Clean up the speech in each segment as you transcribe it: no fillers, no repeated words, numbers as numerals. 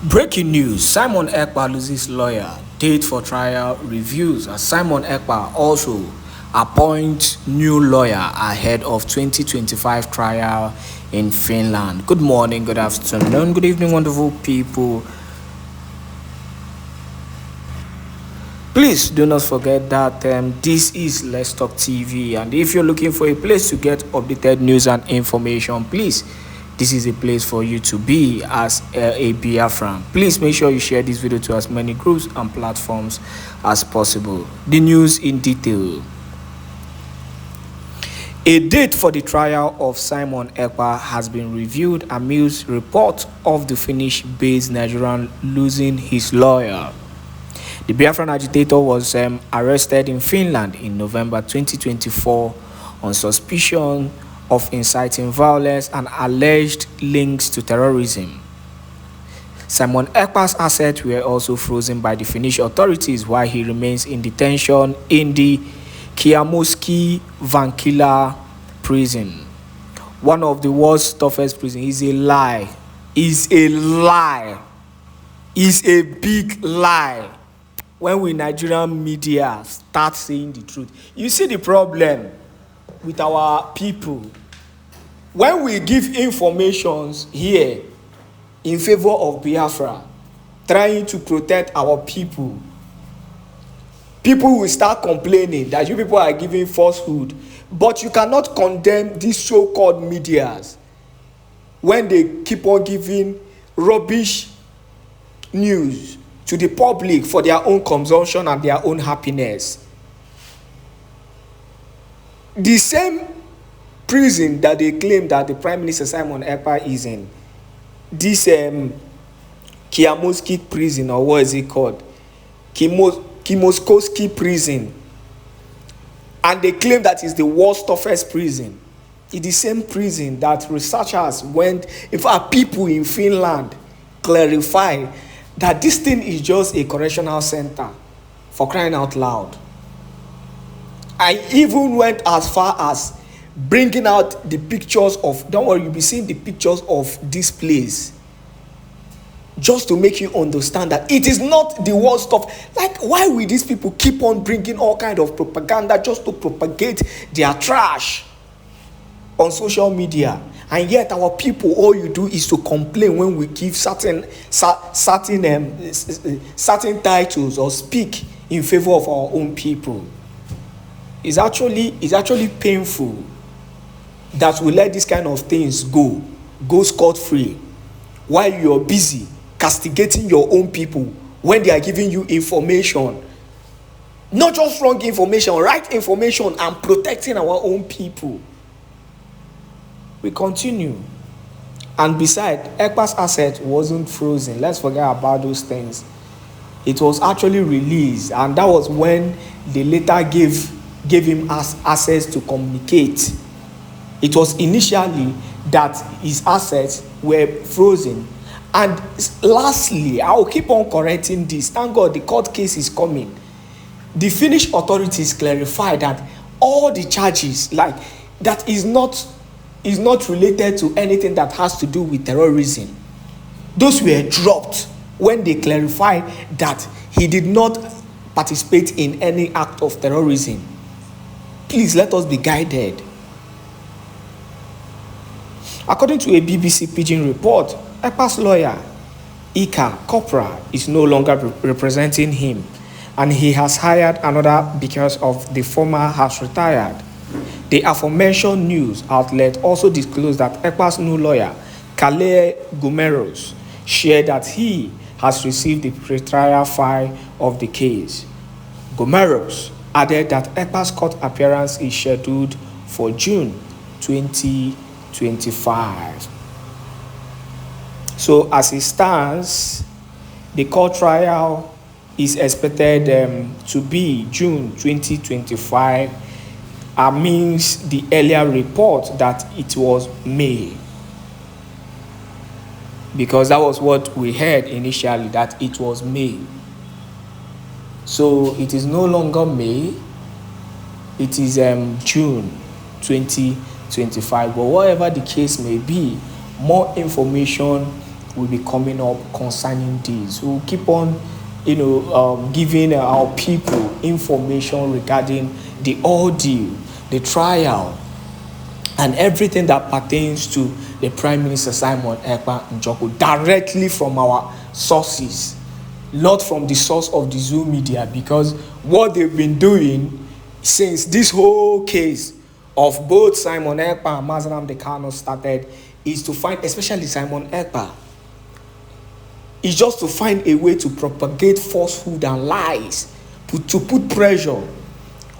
Breaking news: Simon Ekpa loses lawyer. Date for trial reviews as Simon Ekpa also appoints new lawyer ahead of 2025 trial in Finland. Good morning, good afternoon, good evening, wonderful people. Please do not forget that this is Let's Talk TV, and if you're looking for a place to get updated news and information, please, this is a place for you to be as a Biafran. Please make sure you share this video to as many groups and platforms as possible. The news in detail. A date for the trial of Simon Ekpa has been revealed amidst reports of the Finnish-based Nigerian losing his lawyer. The Biafran agitator was arrested in Finland in November 2024 on suspicion of inciting violence and alleged links to terrorism. Simon Ekpa's assets were also frozen by the Finnish authorities while he remains in detention in the Kiamoski Vankila prison, one of the world's toughest prisons. Is a lie. Is a lie. Is a big lie. When we Nigerian media start saying the truth, you see the problem with our people. When we give informations here in favor of Biafra, trying to protect our people, people will start complaining that you people are giving falsehood. But you cannot condemn these so-called medias when they keep on giving rubbish news to the public for their own consumption and their own happiness. The same prison that they claim that the Prime Minister Simon Ekpa is in, this Kiamoski prison, or what is it called? Kimoskoski prison. And they claim that it's the world's toughest prison. It's the same prison that researchers went, in fact, people in Finland clarify that this thing is just a correctional center, for crying out loud. I even went as far as bringing out the pictures of, don't worry, you'll be seeing the pictures of this place, just to make you understand that it is not the world stuff. Like, why will these people keep on bringing all kind of propaganda just to propagate their trash on social media? And yet our people, all you do is to complain when we give certain titles or speak in favor of our own people. It's actually painful that we let these kind of things go scot-free while you're busy castigating your own people when they are giving you information, not just wrong information, right information, and protecting our own people. We continue. And besides, Ekpa's asset wasn't frozen. Let's forget about those things. It was actually released, and that was when they later gave him access to communicate. It was initially that his assets were frozen. And lastly, I will keep on correcting this. Thank God the court case is coming. The Finnish authorities clarified that all the charges, like, that is not related to anything that has to do with terrorism. Those were dropped when they clarified that he did not participate in any act of terrorism. Please let us be guided. According to a BBC Pidgin report, Ekpa's lawyer, Èkpá, is no longer representing him, and he has hired another because of the former has retired. The aforementioned news outlet also disclosed that Ekpa's new lawyer, Kale Gumeros, shared that he has received the pre-trial file of the case. Gumeros added that Ekpa's court appearance is scheduled for June 2025. So as it stands, the court trial is expected to be June 2025. Means the earlier report that it was May, because that was what we heard initially, that it was May. So it is no longer May, it is June 2025. But whatever the case may be, more information will be coming up concerning this. We'll keep on, giving our people information regarding the ordeal, the trial, and everything that pertains to the Prime Minister Simon Ekpa Njoko directly from our sources, not from the source of the Zoom media, because what they've been doing since this whole case of both Simon Ekpa and Mazi Nnamdi Kanu started is to find, especially Simon Ekpa, is just to find a way to propagate falsehood and lies, to put pressure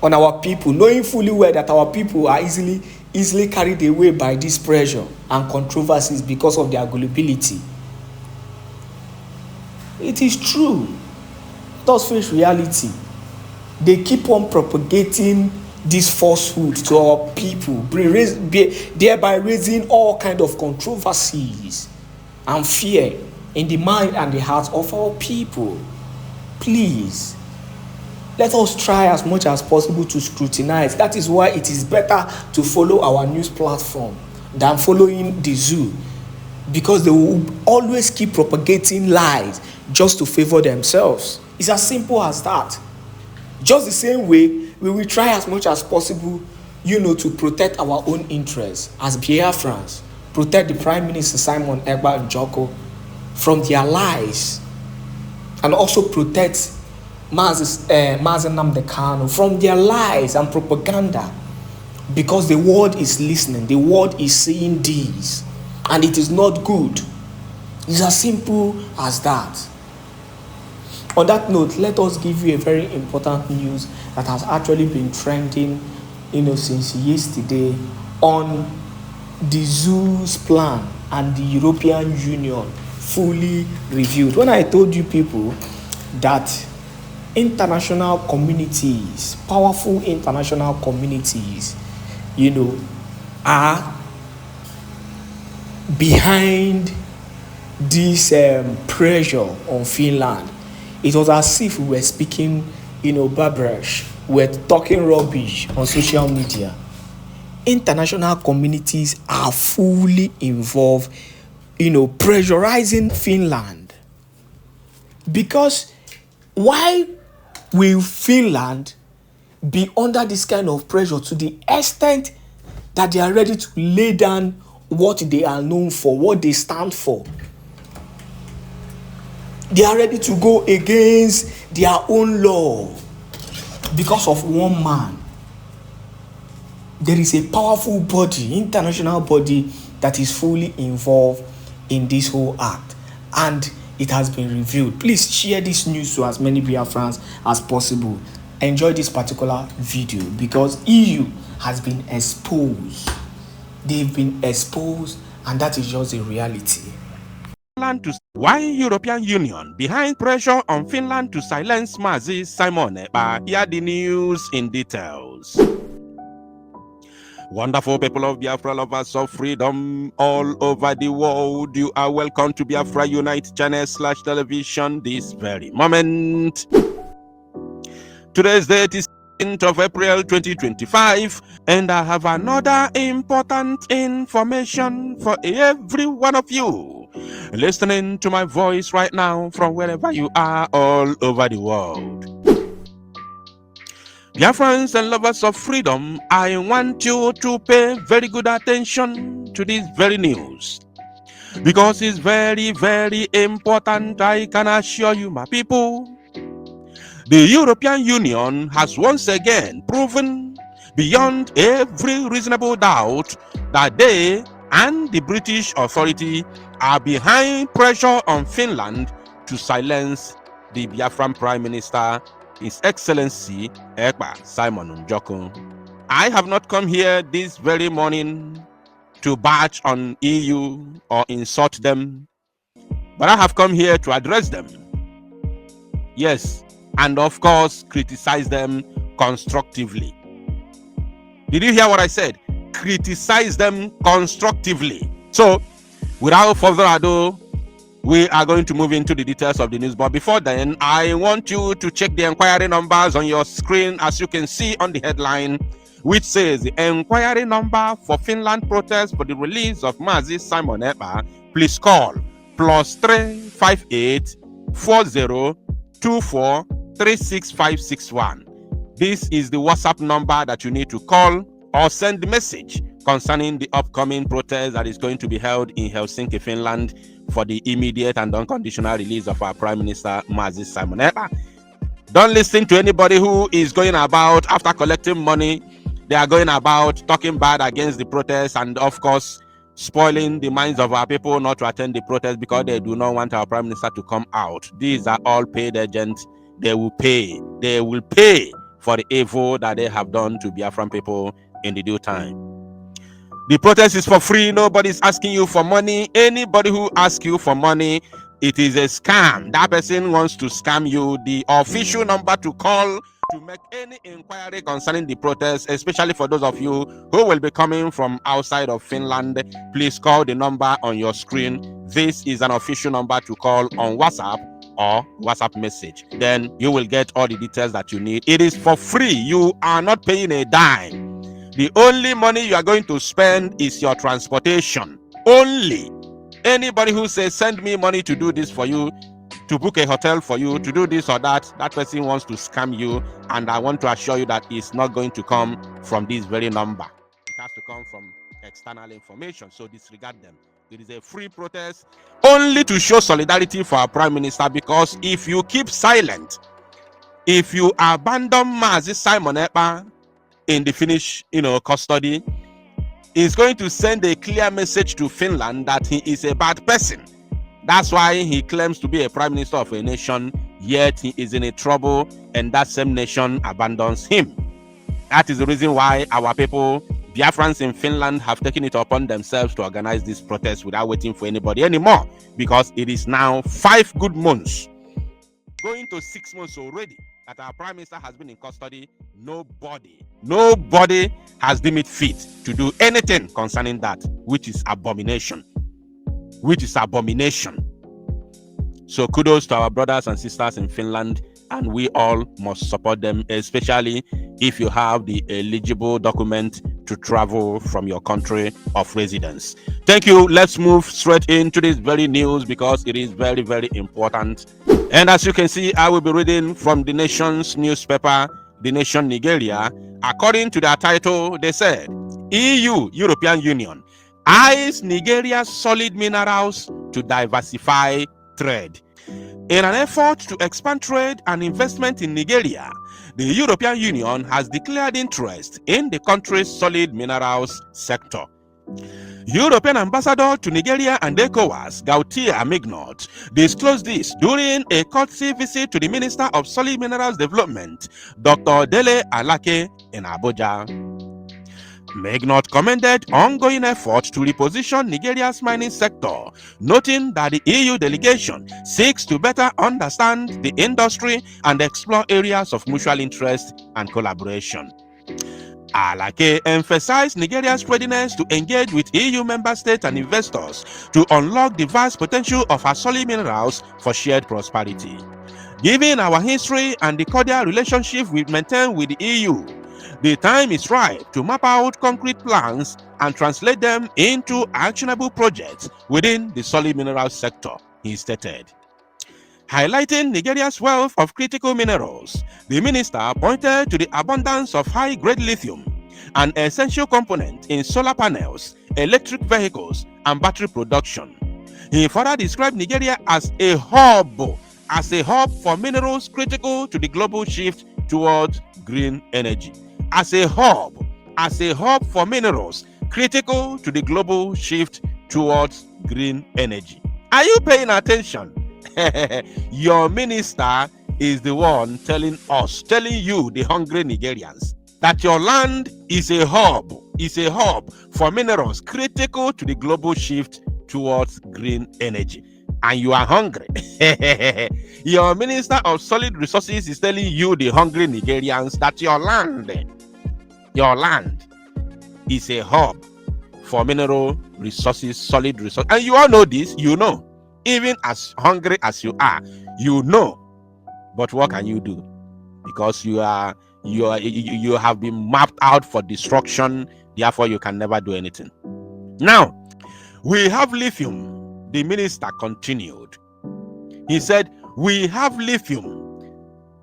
on our people, knowing fully well that our people are easily carried away by this pressure and controversies because of their gullibility. It is true. Let us face reality. They keep on propagating this falsehood to our people, thereby raising all kinds of controversies and fear in the mind and the hearts of our people. Please, let us try as much as possible to scrutinize. That is why it is better to follow our news platform than following the zoo, because they will always keep propagating lies just to favor themselves. It's as simple as that. Just the same way, we will try as much as possible, to protect our own interests as Biafrans, protect the Prime Minister Simon Ekpa Njoko from their lies, and also protect Mazi Nnamdi Kanu from their lies and propaganda, because the world is listening, the world is seeing this, and it is not good. It's as simple as that. On that note, let us give you a very important news that has actually been trending, since yesterday on the zoo's plan and the European Union fully reviewed. When I told you people that international communities, powerful international communities, are behind this pressure on Finland, it was as if we were speaking, barbarous. We're talking rubbish on social media. International communities are fully involved, pressurizing Finland. Because why will Finland be under this kind of pressure to the extent that they are ready to lay down what they are known for, what they stand for? They are ready to go against their own law because of one man. There is a powerful body, international body, that is fully involved in this whole act, and it has been revealed. Please share this news to as many Biafrans as possible. Enjoy this particular video, because EU has been exposed. They've been exposed, and that is just a reality. Why European Union behind pressure on Finland to silence Mazi Simon Ekpa? Hear the news in details. Wonderful people of Biafra, lovers of freedom all over the world, you are welcome to Biafra Unite channel/television this very moment. Today's date is 10th of April 2025, and I have another important information for every one of you listening to my voice right now from wherever you are all over the world. Dear friends and lovers of freedom, I want you to pay very good attention to this very news, because it's very, very important. I can assure you, my people, the European Union has once again proven beyond every reasonable doubt that they and the British authority are behind pressure on Finland to silence the Biafran Prime Minister, His Excellency Èkpá Simon Njoko. I have not come here this very morning to bash on EU or insult them, but I have come here to address them. Yes, and of course, criticize them constructively. Did you hear what I said? Criticize them constructively. So, without further ado, we are going to move into the details of the news. But before then, I want you to check the inquiry numbers on your screen, as you can see on the headline, which says the inquiry number for Finland protest for the release of Mazi Simon Ekpa. Please call +358 4024 36561. This is the WhatsApp number that you need to call or send the message concerning the upcoming protest that is going to be held in Helsinki, Finland, for the immediate and unconditional release of our Prime Minister, Simon Ekpa. Don't listen to anybody who is going about, after collecting money, they are going about talking bad against the protest and, of course, spoiling the minds of our people not to attend the protest because they do not want our Prime Minister to come out. These are all paid agents. They will pay. They will pay for the evil that they have done to Biafran people in the due time. The protest is for free. Nobody's asking you for money. Anybody who asks you for money, it is a scam. That person wants to scam you. The official number to call to make any inquiry concerning the protest, especially for those of you who will be coming from outside of Finland, please call the number on your screen. This is an official number to call on WhatsApp or WhatsApp message. Then you will get all the details that you need. It is for free. You are not paying a dime. The only money you are going to spend is your transportation. Only. Anybody who says, send me money to do this for you, to book a hotel for you, to do this or that, that person wants to scam you. And I want to assure you that it's not going to come from this very number. It has to come from external information. So disregard them. It is a free protest only to show solidarity for our Prime Minister, because if you keep silent, if you abandon Mazi Simon Ekpa in the Finnish, custody, is going to send a clear message to Finland that he is a bad person. That's why he claims to be a prime minister of a nation, yet he is in a trouble and that same nation abandons him. That is the reason why our people, Biafrans in Finland, have taken it upon themselves to organize this protest without waiting for anybody anymore, because it is now 5 good months, going to 6 months already, that our prime minister has been in custody. Nobody has deemed it fit to do anything concerning that, which is abomination. So kudos to our brothers and sisters in Finland, and we all must support them, especially if you have the eligible document to travel from your country of residence. Thank you. Let's move straight into this very news, because it is very, very important. And as you can see, I will be reading from the Nation's newspaper, The Nation Nigeria. According to their title, they said, EU, European Union, eyes Nigeria's solid minerals to diversify trade. In an effort to expand trade and investment in Nigeria, the European Union has declared interest in the country's solid minerals sector. European ambassador to Nigeria and ECOWAS, Gautier Mignot, disclosed this during a courtesy visit to the Minister of Solid Minerals Development, Dr. Dele Alake, in Abuja. Mignot commended ongoing efforts to reposition Nigeria's mining sector, noting that the EU delegation seeks to better understand the industry and explore areas of mutual interest and collaboration. Alake emphasized Nigeria's readiness to engage with EU member states and investors to unlock the vast potential of our solid minerals for shared prosperity. Given our history and the cordial relationship we maintain with the EU, the time is right to map out concrete plans and translate them into actionable projects within the solid minerals sector, he stated. Highlighting Nigeria's wealth of critical minerals, the minister pointed to the abundance of high-grade lithium, an essential component in solar panels, electric vehicles, and battery production. He further described Nigeria as a hub for minerals critical to the global shift towards green energy. As a hub for minerals critical to the global shift towards green energy. Are you paying attention? Your minister is the one telling you, the hungry Nigerians, that your land is a hub for minerals critical to the global shift towards green energy. And you are hungry. Your Minister of Solid Resources is telling you, the hungry Nigerians, that your land is a hub for mineral resources, solid resources. And you all know this, even as hungry as you are, But what can you do? Because you have been mapped out for destruction, therefore you can never do anything. Now, we have lithium. the minister continued. He said, we have lithium,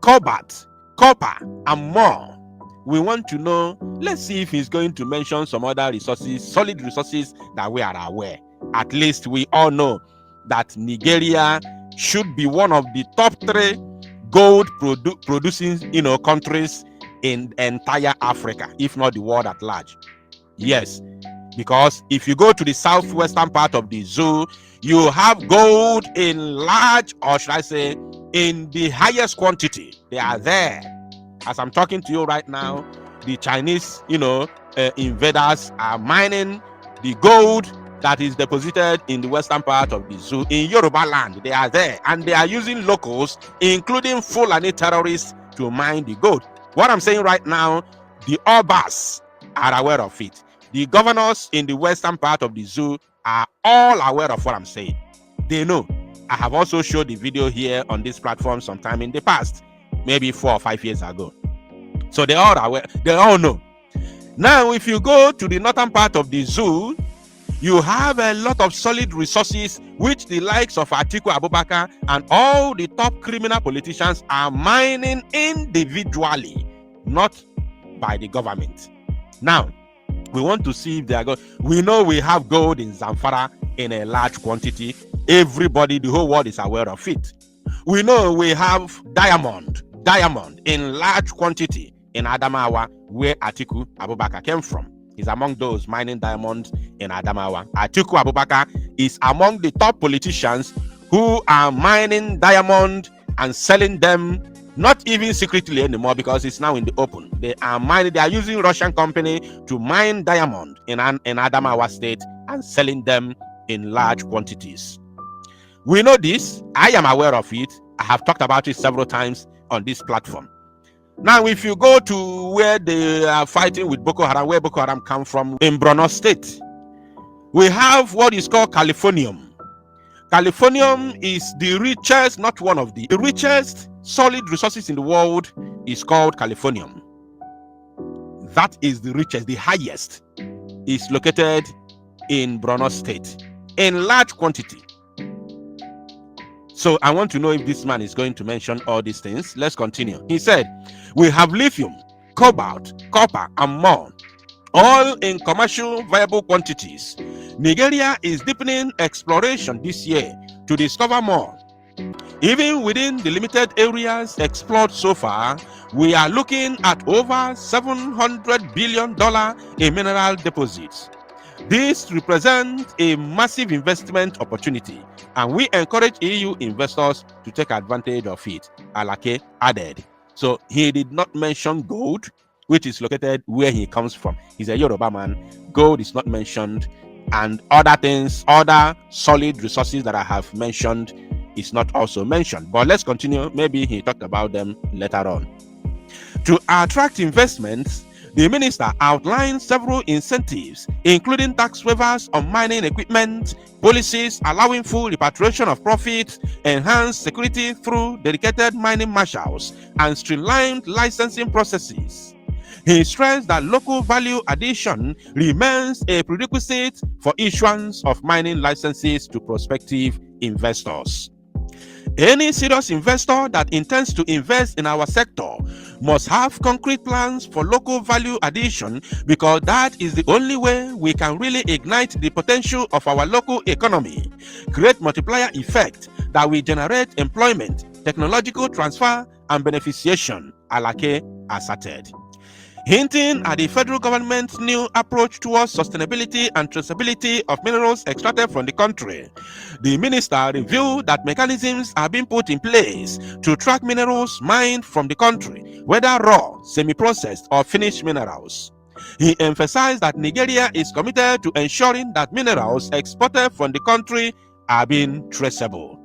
cobalt, copper, and more. We want to know, let's see if he's going to mention some other resources, solid resources that we are aware. At least we all know that Nigeria should be one of the top 3 gold producing countries in entire Africa, if not the world at large. Yes, because if you go to the southwestern part of the zoo, you have gold in large, or should I say, in the highest quantity. They are there. As I'm talking to you right now, the Chinese, invaders are mining the gold that is deposited in the western part of the zoo in Yoruba land. They are there, and they are using locals, including Fulani terrorists, to mine the gold. What I'm saying right now, the Obas are aware of it. The governors in the western part of the zoo are all aware of what I'm saying. They know. I have also showed the video here on this platform sometime in the past, maybe 4 or 5 years ago. So they all are aware. They all know. Now, if you go to the northern part of the zoo, you have a lot of solid resources which the likes of Atiku Abubakar and all the top criminal politicians are mining individually, not by the government. Now, we want to see if they are gold. We know we have gold in Zamfara in a large quantity. Everybody, the whole world is aware of it. We know we have diamond in large quantity in Adamawa, where Atiku Abubakar came from. He's among those mining diamonds in Adamawa. Atiku Abubakar is among the top politicians who are mining diamond and selling them, not even secretly anymore because it's now in the open. They are using Russian company to mine diamond in Adamawa state and selling them in large quantities. We know this. I am aware of it. I have talked about it several times on this platform. Now, if you go to where they are fighting with Boko Haram, where Boko Haram come from, in Borno State, we have what is called californium. Californium is the richest, not one of the richest solid resources in the world is called californium. That is the richest, the highest. Is located in Borno State in large quantity. So I want to know if this man is going to mention all these things. Let's continue. He said, we have lithium, cobalt, copper, and more, all in commercial viable quantities. Nigeria is deepening exploration this year to discover more. Even within the limited areas explored so far, we are looking at over $700 billion in mineral deposits. This represents a massive investment opportunity, and we encourage EU investors to take advantage of it, Alake added. So he did not mention gold, which is located where he comes from. He's a Yoruba man. Gold is not mentioned, and other things, other solid resources that I have mentioned is not also mentioned. But let's continue. Maybe he talked about them later on. To attract investments, the minister outlined several incentives, including tax waivers on mining equipment, policies allowing full repatriation of profits, enhanced security through dedicated mining marshals, and streamlined licensing processes. He stressed that local value addition remains a prerequisite for issuance of mining licenses to prospective investors. Any serious investor that intends to invest in our sector must have concrete plans for local value addition, because that is the only way we can really ignite the potential of our local economy, create multiplier effect that will generate employment, technological transfer, and beneficiation, Alake asserted. Hinting at the federal government's new approach towards sustainability and traceability of minerals extracted from the country, the minister revealed that mechanisms are being put in place to track minerals mined from the country, whether raw, semi-processed, or finished minerals. He emphasized that Nigeria is committed to ensuring that minerals exported from the country are being traceable,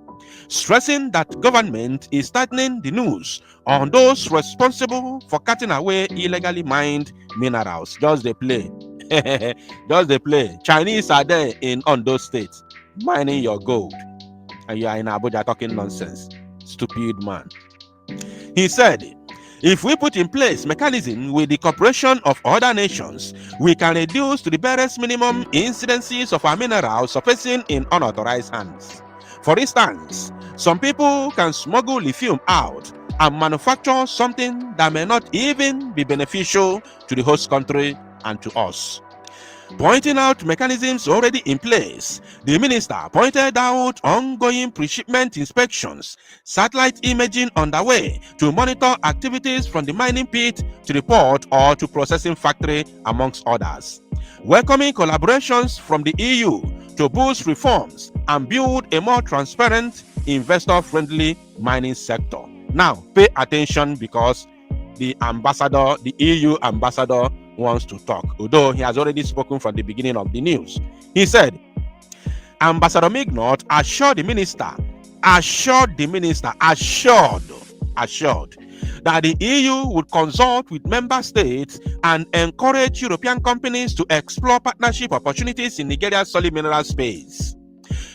stressing that government is tightening the noose on those responsible for cutting away illegally mined minerals. Just they play. Just they play. Chinese are there in Ondo State mining your gold, and you are in Abuja talking nonsense. Stupid man. He said, If we put in place mechanism with the cooperation of other nations, we can reduce to the barest minimum incidences of our minerals surfacing in unauthorized hands. For instance, some people can smuggle lithium out and manufacture something that may not even be beneficial to the host country and to us. Pointing out mechanisms already in place, the minister pointed out ongoing pre-shipment inspections, satellite imaging underway to monitor activities from the mining pit to the port or to processing factory, amongst others. Welcoming collaborations from the EU to boost reforms and build a more transparent, investor-friendly mining sector. Now, pay attention because the EU ambassador wants to talk, although he has already spoken from the beginning of the news. He said, Ambassador Mignot assured the minister that the EU would consult with member states and encourage European companies to explore partnership opportunities in Nigeria's solid mineral space.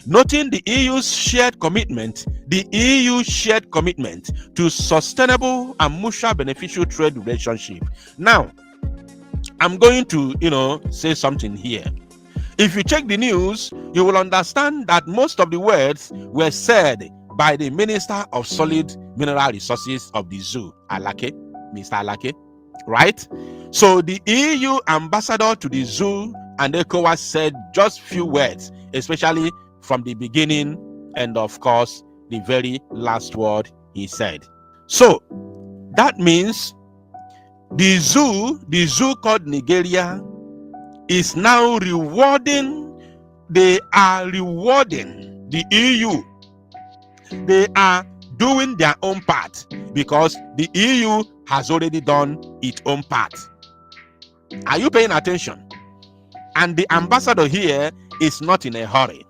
Noting the EU's shared commitment to sustainable and mutually beneficial trade relationship. Now, I'm going to, say something here. If you check the news, you will understand that most of the words were said by the Minister of Solid Mineral Resources of the zoo, Mr. Alake, right? So the EU ambassador to the zoo and ECOWAS said just few words, especially from the beginning and of course the very last word he said. So that means the zoo called Nigeria is now they are rewarding the EU. They are doing their own part because the EU has already done its own part. Are you paying attention? And the ambassador here is not in a hurry.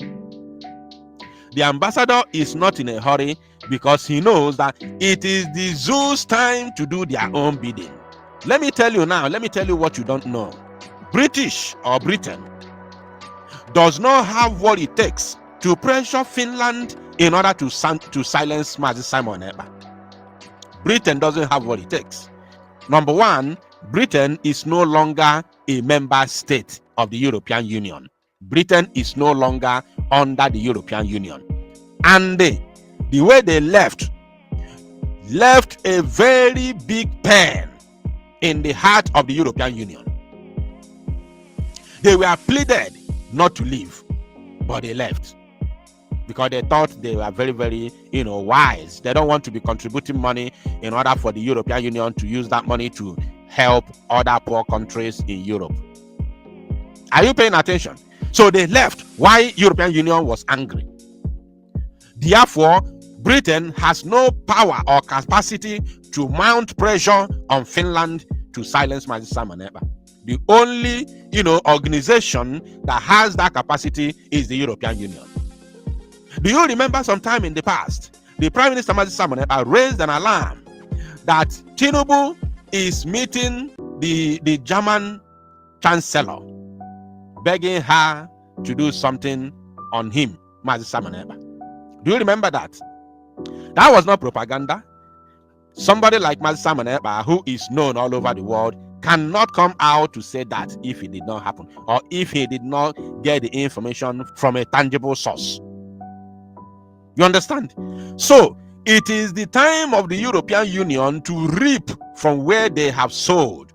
The ambassador is not in a hurry because he knows that it is the zoo's time to do their own bidding. Let me tell you what you don't know. British or Britain does not have what it takes to pressure Finland in order to silence Simon Ekpa. Britain doesn't have what it takes. Number one, Britain is no longer a member state of the European Union. Britain is no longer under the European Union. And the way they left a very big pain in the heart of the European Union. They were pleaded not to leave, but they left because they thought they were very, very, wise. They don't want to be contributing money in order for the European Union to use that money to help other poor countries in Europe. Are you paying attention? So they left while European Union was angry. Therefore, Britain has no power or capacity to mount pressure on Finland to silence Simon Ekpa. The only, organization that has that capacity is the European Union. Do you remember sometime in the past, the Prime Minister Simon Ekpa raised an alarm that Tinubu is meeting the German Chancellor, begging her to do something on him, Simon Ekpa. Do you remember that? That was not propaganda. Somebody like Simon Ekpa, who is known all over the world, cannot come out to say that if it did not happen or if he did not get the information from a tangible source. You understand? So it is the time of the European Union to reap from where they have sowed.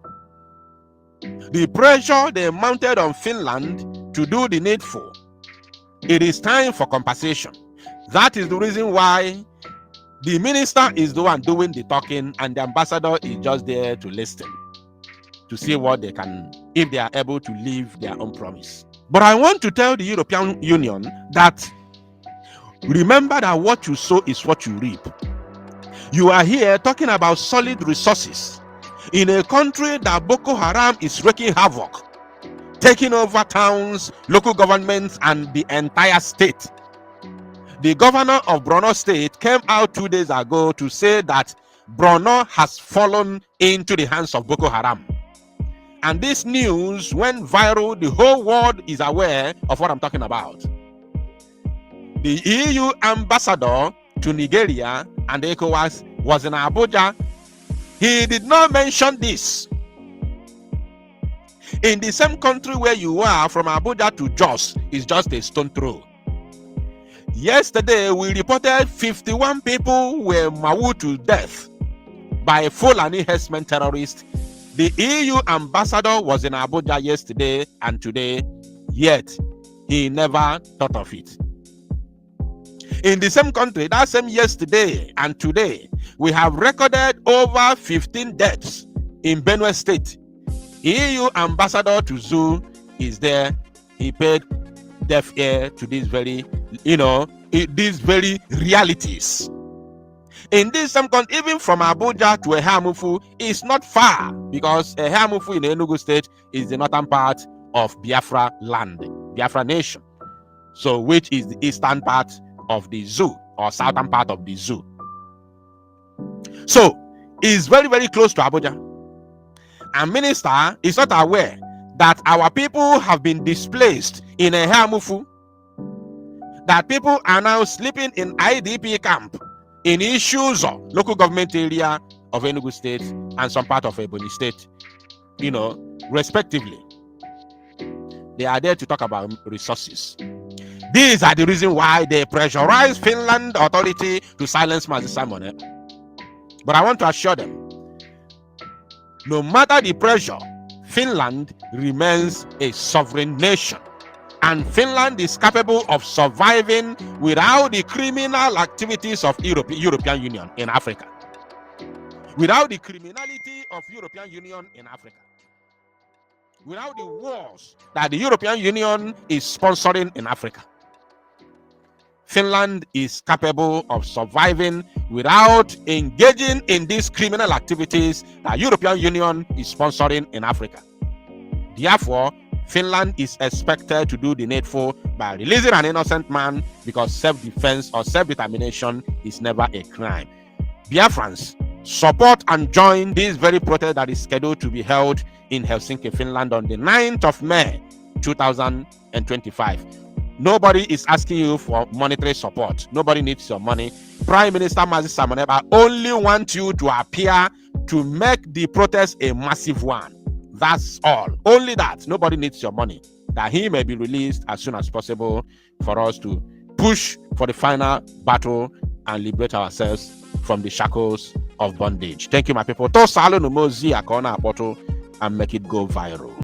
The pressure they mounted on Finland to do the needful. It is time for compensation. That is the reason why the minister is the one doing the talking and the ambassador is just there to listen, to see what they can, if they are able to live their own promise. But I want to tell the European Union that remember that what you sow is what you reap. You are here talking about solid resources in a country that Boko Haram is wreaking havoc, taking over towns, local governments, and the entire state. The governor of Borno State came out 2 days ago to say that Borno has fallen into the hands of Boko Haram. And this news went viral. The whole world is aware of what I'm talking about. The EU ambassador to Nigeria and ECOWAS was in Abuja He did not mention this. In the same country where you are, from Abuja to Jos is just a stone throw. Yesterday, we reported 51 people were mauled to death by Fulani herdsmen terrorists. The EU ambassador was in Abuja yesterday and today, yet he never thought of it. In the same country, that same yesterday and today, we have recorded over 15 deaths in Benue State. EU ambassador to zoo is there. He paid deaf ear to these very, these very realities. In this same country, even from Abuja to Ehamufu is not far, because Ehamufu in Enugu State is the northern part of Biafra land, Biafra nation. So, which is the eastern part of the zoo, or southern part of the zoo. So, it's very, very close to Abuja. And minister is not aware that our people have been displaced in Ehamufu, that people are now sleeping in IDP camp in issues of local government area of Enugu State and some part of Ebonyi State, respectively. They are there to talk about resources. These are the reason why they pressurize Finland authority to silence Mazi Simon Ekpa. But I want to assure them, no matter the pressure, Finland remains a sovereign nation. And Finland is capable of surviving without the criminal activities of European Union in Africa. Without the criminality of European Union in Africa. Without the wars that the European Union is sponsoring in Africa. Finland is capable of surviving without engaging in these criminal activities that European Union is sponsoring in Africa. Therefore, Finland is expected to do the needful by releasing an innocent man, because self-defense or self-determination is never a crime. Biafrans, support and join this very protest that is scheduled to be held in Helsinki, Finland on the 9th of May, 2025. Nobody is asking you for monetary support. Nobody needs your money. Prime Minister Mazi Simon Ekpa only wants you to appear to make the protest a massive one. That's all. Only that. Nobody needs your money. That he may be released as soon as possible for us to push for the final battle and liberate ourselves from the shackles of bondage. Thank you, my people. To salo numozi akona apoto and make it go viral.